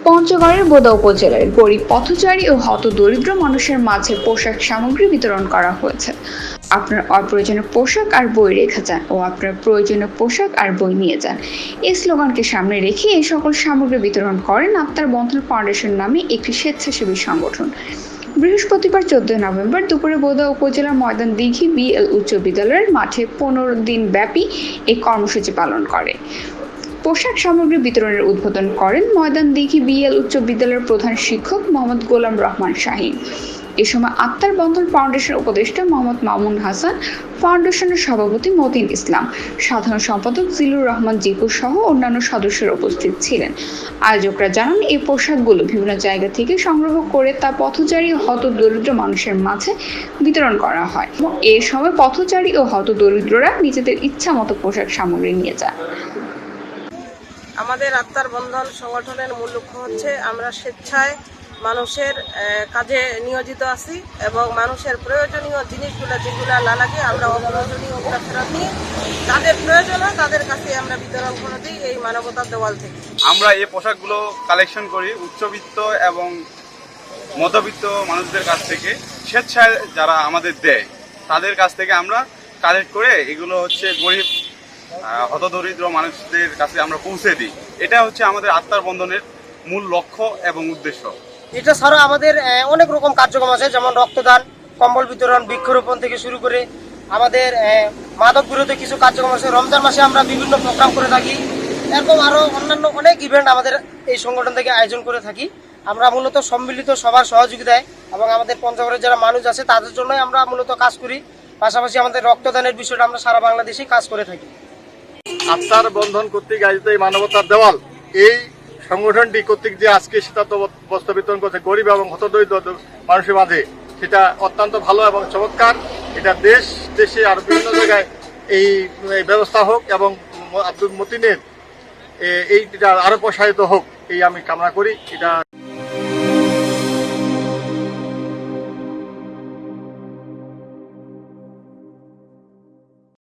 পঞ্চগড়ের বোদা উপজেলার গরিব পথচারী ও হতদরিদ্র মানুষের মাঝে পোশাক সামগ্রী বিতরণ করা হয়েছে। আপনার অপ্রয়োজনীয় পোশাক আর বই রেখে যান ও আপনার প্রয়োজনীয় পোশাক আর বই নিয়ে যান, এই স্লোগানকে সামনে রেখে এই সকল সামগ্রী বিতরণ করেন আত্মার বন্ধন ফাউন্ডেশন নামে একটি স্বেচ্ছাসেবী সংগঠন। বৃহস্পতিবার 14 নভেম্বর দুপুরে বোদা উপজেলার ময়দান দিঘি বিএল উচ্চ বিদ্যালয়ের মাঠে 15 দিন ব্যাপী এই কর্মসূচি পালন করে। পোশাক সামগ্রী বিতরণের উদ্বোধন করেন ময়দান দিঘি বিএল উচ্চ বিদ্যালয়ের প্রধান শিক্ষক মোহাম্মদ গোলাম রহমান শাহীন। এ সময় আত্মার বন্ধন ফাউন্ডেশনের উপদেষ্টা মোহাম্মদ মামুন হাসান, ফাউন্ডেশনের সভাপতি মতিন ইসলাম, সাধারণ সম্পাদক জিলুর রহমান জিকু সহ অন্যান্য সদস্যরা উপস্থিত ছিলেন। আয়োজকরা জানান, এই পোশাকগুলো বিভিন্ন জায়গা থেকে সংগ্রহ করে তা পথচারী ও হতদরিদ্র মানুষের মাঝে বিতরণ করা হয়। এ সময় পথচারী ও হতদরিদ্ররা নিজেদের ইচ্ছা মতো পোশাক সামগ্রী নিয়ে যান। আমাদের আত্মার বন্ধন সংগঠনের মূল লক্ষ্য হচ্ছে আমরা স্বেচ্ছায় মানুষের কাজে নিয়োজিত আছি এবং মানুষের প্রয়োজনীয় জিনিসগুলো যেগুলো না লাগে আমরা অপ্রয়োজনীয় ফেরত নিই, যাদের প্রয়োজন হয় তাদের কাছে আমরা বিতরণ করে দিই এই মানবতার দেওয়াল থেকে। আমরা এই পোশাকগুলো কালেকশন করি উচ্চবিত্ত এবং মধ্যবিত্ত মানুষদের কাছ থেকে, স্বেচ্ছায় যারা আমাদের দেয় তাদের কাছ থেকে আমরা কালেক্ট করে এগুলো হচ্ছে গরিব হতদরিদ্র মানুষদের কাছে আমরা পৌঁছে দিই। এটা হচ্ছে আমাদের আত্মার বন্ধনের মূল লক্ষ্য এবং উদ্দেশ্য। এটা ছাড়া আমাদের অনেক রকম কার্যক্রম আছে, যেমন রক্তদান, কম্বল বিতরণ, বৃক্ষরোপণ থেকে শুরু করে আমাদের মাদক বিরোধী কিছু কার্যক্রম আছে। রমজান মাসে আমরা বিভিন্ন প্রোগ্রাম করে থাকি, এরকম আরও অন্যান্য অনেক ইভেন্ট আমাদের এই সংগঠন থেকে আয়োজন করে থাকি। আমরা মূলত সম্মিলিত সবার সহযোগিতায় এবং আমাদের পঞ্চগড়ের যারা মানুষ আছে তাদের জন্যই আমরা মূলত কাজ করি। পাশাপাশি আমাদের রক্তদানের বিষয়টা আমরা সারা বাংলাদেশেই কাজ করে থাকি। আত্মার বন্ধন কর্তৃক আয়োজিত এই মানবতার দেওয়াল, এই সংগঠনটি কর্তৃক যে আজকে শীতার্ত বস্ত্র বিতরণ করছে গরিব এবং হতদরিদ্র মানুষের মাঝে, সেটা অত্যন্ত ভালো এবং চমৎকার। এটা দেশে আর বিভিন্ন জায়গায় এই ব্যবস্থা হোক এবং আব্দুল মতিনের এইটা আরো প্রসারিত হোক, এই আমি কামনা করি। এটা